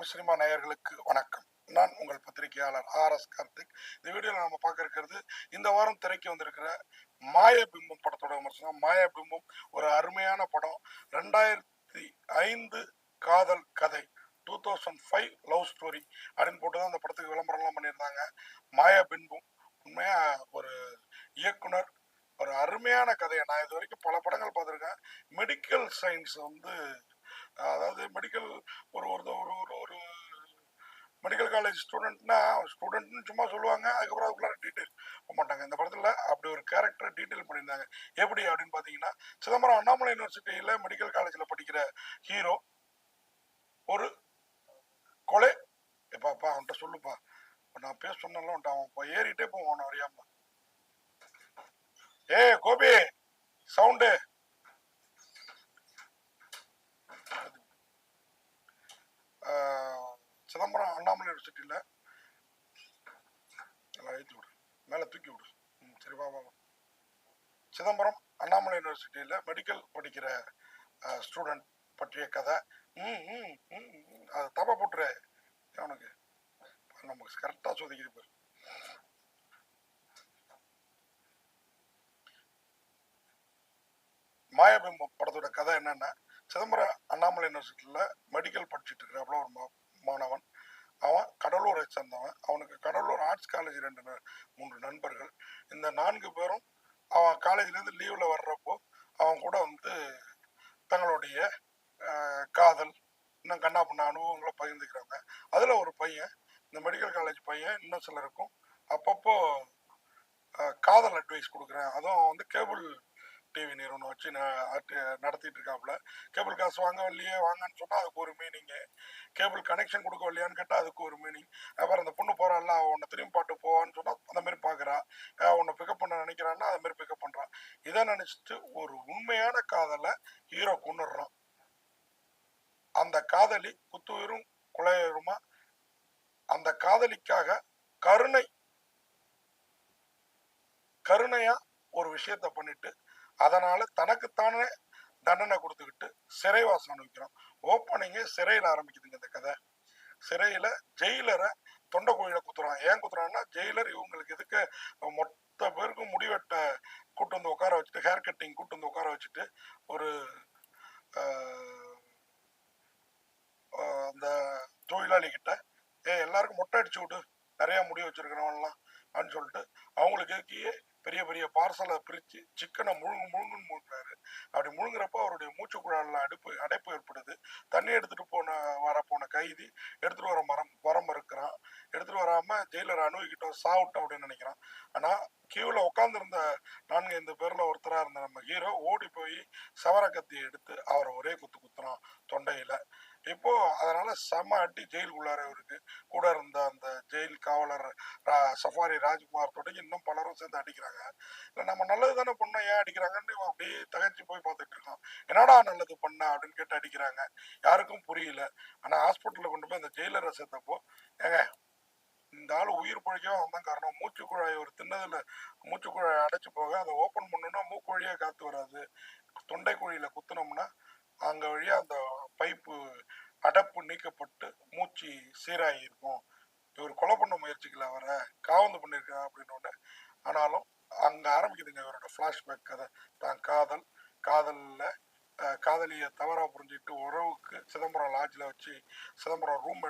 Tamil cinema நேயர்களுக்கு வணக்கம். நான் உங்கள் பத்திரிகையாளர் RS கார்த்திக். இந்த வீடியோவில் நம்ம பார்க்க இருக்கிறது, இந்த வாரம் திரைக்கு வந்திருக்கிற மாயபிம்பம் படத்தோட விமர்சனம். மாயபிம்பம் ஒரு அருமையான படம். 2005 காதல் கதை, 2005 லவ் ஸ்டோரி அப்படின்னு போட்டு தான் அந்த படத்துக்கு விளம்பரம்லாம் பண்ணியிருந்தாங்க. மாயபிம்பம் உண்மையா ஒரு இயக்குனர் ஒரு அருமையான கதையை, நான் இது வரைக்கும் பல படங்கள் பார்த்துருக்கேன். மெடிக்கல் சயின்ஸ் அதாவது மெடிக்கல் ஒரு ஒரு ஒரு ஒரு ஒரு மெடிக்கல் காலேஜ் ஸ்டூடெண்ட்னு சும்மா சொல்லுவாங்க. அதுக்கப்புறம் அதுக்குள்ள டீட்டெயில் போக மாட்டாங்க. இந்த படத்தில் அப்படி ஒரு கேரக்டர் டீட்டெயில் பண்ணியிருந்தாங்க. எப்படி அப்படின்னு பார்த்தீங்கன்னா, சிதம்பரம் அண்ணாமலை யூனிவர்சிட்டியில் மெடிக்கல் காலேஜில் படிக்கிற ஹீரோ ஒரு கொலை. எப்பாப்பா அவன்கிட்ட சொல்லுப்பா, நான் பேச சொன்னாலும் அவன் ஏறிட்டே போவான் அறியாம. கோபி சவுண்டு. சிதம்பரம் அண்ணாமலை யூனிவர்சிட்டியில் ஏற்றி விடு, மேலே தூக்கி விடு. சரி வா. சிதம்பரம் அண்ணாமலை யூனிவர்சிட்டியில் மெடிக்கல் படிக்கிற ஸ்டூடெண்ட் பற்றிய கதை. அது தப்பா போட்டுரு அவனுக்கு, நமக்கு கரெக்டாக சொதிக்குது பேர். மாயபிம்பம் படத்தோட கதை என்னன்னா, சிதம்பரம் அண்ணாமலை யூனிவர்சிட்டியில் மெடிக்கல் படிச்சுட்டு இருக்கிறாப்புல ஒரு மாணவன். அவன் கடலூரை சேர்ந்தவன். அவனுக்கு கடலூர் ஆர்ட்ஸ் காலேஜ் 3 நண்பர்கள். இந்த 4 பேரும் அவன் காலேஜ்லேருந்து லீவில் வர்றப்போ அவன் கூட தங்களுடைய காதல் இன்னும் கண்ணா பண்ண அனுபவங்களை பகிர்ந்துக்கிறாங்க. அதில் ஒரு பையன், இந்த மெடிக்கல் காலேஜ் பையன், இன்னும் சிலருக்கும் அப்பப்போ காதல் அட்வைஸ் கொடுக்குறேன். அதுவும் கேபிள் டிவி நிறுவனம் வச்சு நடத்திட்டு இருக்காப்புல. கேபிள் காசு வாங்க வரலையே, வாங்கன்னு சொன்னால் அதுக்கு ஒரு மீனிங்கு, கேபிள் கனெக்ஷன் கொடுக்க வரலையான்னு கேட்டால் அதுக்கு ஒரு மீனிங். அப்புறம் அந்த பொண்ணு போகிறாள்ல, உன்னை திரும்பி பாட்டு போவான்னு சொன்னால் அந்த மாதிரி பார்க்குறா. உன்னை பிக்கப் பண்ண நினைக்கிறான்னா அது மாதிரி பிக்கப் பண்ணுறான். இதை நினச்சிட்டு ஒரு உண்மையான காதலை ஹீரோ கொண்டுடுறான். அந்த காதலி குத்துயிரும் குலையுமா அந்த காதலிக்காக கருணையா ஒரு விஷயத்த பண்ணிட்டு அதனால தனக்குத்தானே தண்டனை கொடுத்துக்கிட்டு சிறைவாசம் அனுபவிக்கிறான். ஓப்பனிங்கே சிறையில் ஆரம்பிக்குதுங்க இந்த கதை. சிறையில ஜெயிலரை தொண்டை கோயில குத்துறான். ஏன் குத்துறான்னா, ஜெயிலர் இவங்களுக்கு எதுக்கு மொத்த பேருக்கும் முடிவெட்ட கூட்டு வந்து உட்கார வச்சுட்டு, ஹேர் கட்டிங் கூட்டு வந்து உட்கார வச்சுட்டு, ஒரு அந்த தொழிலாளி கிட்ட எல்லாருக்கும் மொட்டை அடிச்சு விடு, நிறைய முடி வச்சிருக்கிறவன்லாம் அப்படின்னு சொல்லிட்டு அவங்களுக்கு எதுக்கியே பெரிய பெரிய பார்சலை பிரித்து சிக்கனை முழுங்குன்னு முழுங்குறாரு. அப்படி முழுங்குறப்போ அவருடைய மூச்சு குழாயில் அடைப்பு ஏற்படுது. தண்ணி எடுத்துட்டு போன கைதி எடுத்துட்டு வர மறுக்கிறான். எடுத்துட்டு வராம ஜெயிலர் அணுகிக்கிட்டோம் சாவிட்டோம் அப்படின்னு நினைக்கிறான். ஆனா கியூவில் உட்காந்துருந்த 4-5 பேர்ல ஒருத்தரா இருந்த நம்ம ஹீரோ ஓடி போய் சவர கத்தியை எடுத்து அவரை ஒரே குத்துறான் தொண்டையில. இப்போ அதனால செம அடி ஜெயிலுக்குள்ளார இருக்கு. கூட இருந்த அந்த ஜெயில் காவலர் சஃபாரி ராஜ்குமார் தொடங்கி இன்னும் பலரும் சேர்ந்து அடிக்கிறாங்க. இல்லை நம்ம நல்லது தானே பண்ணோம், ஏன் அடிக்கிறாங்கன்னு அப்படியே தகச்சு போய் பார்த்துட்டு இருக்கான். என்னடா நல்லது பண்ண அப்படின்னு கேட்டு அடிக்கிறாங்க. யாருக்கும் புரியல. ஆனா ஹாஸ்பிட்டலில் கொண்டு போய் அந்த ஜெயிலரை சேர்த்தப்போ, ஏங்க இந்த ஆள் உயிர் பிழைக்கவும் அவன் தான் காரணம். மூச்சு குழாய் ஒரு தின்னதுல மூச்சு குழாய் அடைச்சு போக அதை ஓப்பன் பண்ணோம்னா மூக்கு வழியா காத்து வராது. தொண்டை குழியில குத்துனோம்னா அங்க வழியா அந்த பைப்பு அடைப்பு நீக்கப்பட்டு மூச்சு சீராகி இருக்கும். இவர் கொலை பண்ண முயற்சிக்கல, அவர காவந்து பண்ணியிருக்கான் அப்படின்னு. ஆனாலும் அங்க ஆரம்பிக்குதுங்க இவரோட பிளாஷ்பேக் கதை. தான் காதல்ல காதலியை தவறா புரிஞ்சுக்கிட்டு உறவுக்கு சிதம்பரம் லாட்ஜில் வச்சு, சிதம்பரம்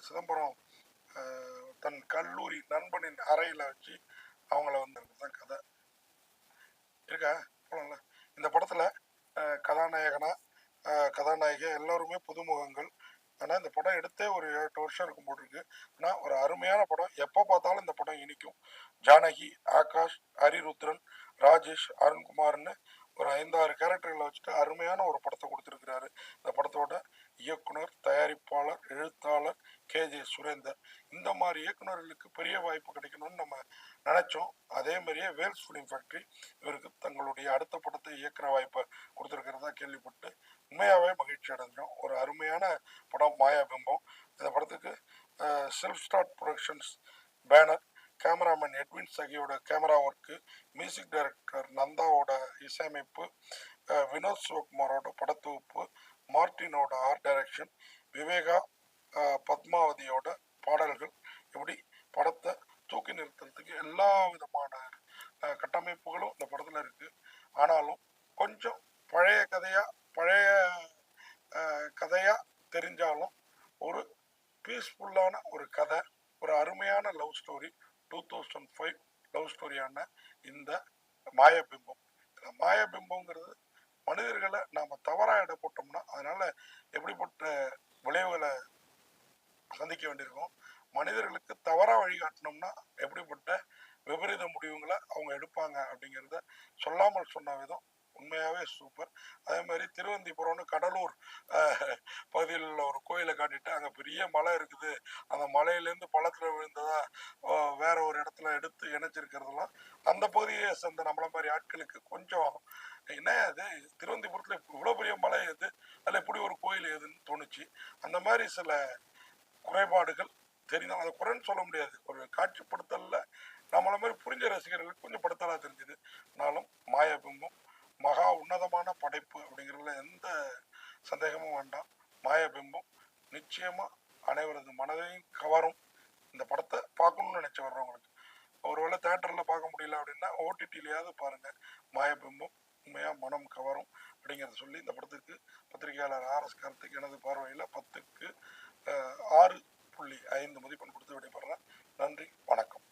சிதம்பரம் தன் கல்லூரி நண்பனின் அறையில வச்சு அவங்கள தான் கதை இருக்கா. போல இந்த படத்துல கதாநாயகி எல்லாருமே புதுமுகங்கள். ஆனா இந்த படம் எடுத்தே ஒரு 8 வருஷம் இருக்கும் போட்டிருக்கு. ஆனா ஒரு அருமையான படம். எப்போ பார்த்தாலும் இந்த படம் இனிக்கும். ஜானகி, ஆகாஷ், ஹரிருத்ரன், ராஜேஷ், அருண்குமார்னு ஒரு 5-6 கேரக்டர்களை வச்சுட்டு அருமையான ஒரு படத்தை கொடுத்துருக்கிறாரு. இந்த படத்தோட இயக்குனர், தயாரிப்பாளர், எழுத்தாளர் KJ சுரேந்தர். இந்த மாதிரி இயக்குநர்களுக்கு பெரிய வாய்ப்பு கிடைக்கணும்னு நம்ம நினைச்சோம். அதே மாதிரியே வேல்ஸ் ஃபிலிம் ஃபேக்டரி இவருக்கு தங்களுடைய அடுத்த படத்தை இயக்குற வாய்ப்பை கொடுத்துருக்கிறதா கேள்விப்பட்டு உண்மையாவே மகிழ்ச்சி அடைஞ்சோம். ஒரு அருமையான படம் மாயாபிம்பம். இந்த படத்துக்கு self start productions banner, cameraman Edwin சகியோட கேமரா ஒர்க்கு, மியூசிக் டைரக்டர் நந்தாவோட இசையமைப்பு, வினோத் சிவகுமாரோட படத்தொகுப்பு, மார்டினோட ஆர்ட் டைரக்ஷன், விவேகா, பத்மாவதியோட பாடல்கள் எப்படி படத்தை தூக்கி நிறுத்துறதுக்கு எல்லா விதமான கட்டமைப்புகளும் இந்த படத்துல இருக்கு. ஆனாலும் கொஞ்சம் பழைய கதையா பழைய கதையா தெரிஞ்சாலும் ஒரு பீஸ்ஃபுல்லான ஒரு கதை, ஒரு அருமையான லவ் ஸ்டோரி, 2005 லவ் ஸ்டோரியான இந்த மாயபிம்பம். மாயபிம்பம்ங்கிறது மனிதர்களை நாம தவறா எடை போட்டோம்னா அதனால எப்படிப்பட்ட விளைவுகளை சந்திக்க வேண்டியிருக்கும், மனிதர்களுக்கு தவறா வழிகாட்டினோம்னா எப்படிப்பட்ட விபரீத முடிவுகளை அவங்க எடுப்பாங்க அப்படிங்கிறத சொல்லாமல் சொன்ன விதம் உண்மையாவே சூப்பர். அதே மாதிரி திருவந்திபுரம்னு கடலூர் பகுதியில் உள்ள ஒரு கோயிலை காட்டிட்டு அங்க பெரிய மலை இருக்குது, அந்த மலையிலேருந்து பள்ளத்துல விழுந்ததா வேற ஒரு இடத்துல எடுத்து இணைச்சிருக்கிறதுலாம் அந்த பகுதியை சேர்ந்த நம்மள மாதிரி ஆட்களுக்கு கொஞ்சம் என்ன அது திருவந்திபுரத்துல இவ்வளவு பெரிய மலை எது, அதுல எப்படி ஒரு கோயில் எதுன்னு தோணுச்சு. அந்த மாதிரி சில குறைபாடுகள் தெரியும், அதை குறைன்னு சொல்ல முடியாது, ஒரு காட்சிப்படுத்தல நம்மள மாதிரி புரிஞ்ச ரசிகர்களுக்கு கொஞ்சம் படுத்தலா தெரிஞ்சுது. ஆனாலும் மாயபிம்பம் மகா உன்னதமான படைப்பு அப்படிங்கிறதுல எந்த சந்தேகமும் வேண்டாம். மாயபிம்பம் நிச்சயமா அனைவரது மனதையும் கவரும். இந்த படத்தை பார்க்கணும்னு நினைச்சு வர்றவங்களுக்கு, ஒருவேளை தேட்டர்ல பார்க்க முடியல அப்படின்னா ஓடிடிலையாவது பாருங்க. மாயபிம்பம் உண்மையா மனம் கவரும் அப்படிங்கிறத சொல்லி இந்த படத்துக்கு பத்திரிகையாளர் ஆர்.எஸ். கார்த்திக் எனது பார்வையில் 10க்கு 6.5 மதிப்பெண் கொடுத்து விடைபெறேன். நன்றி, வணக்கம்.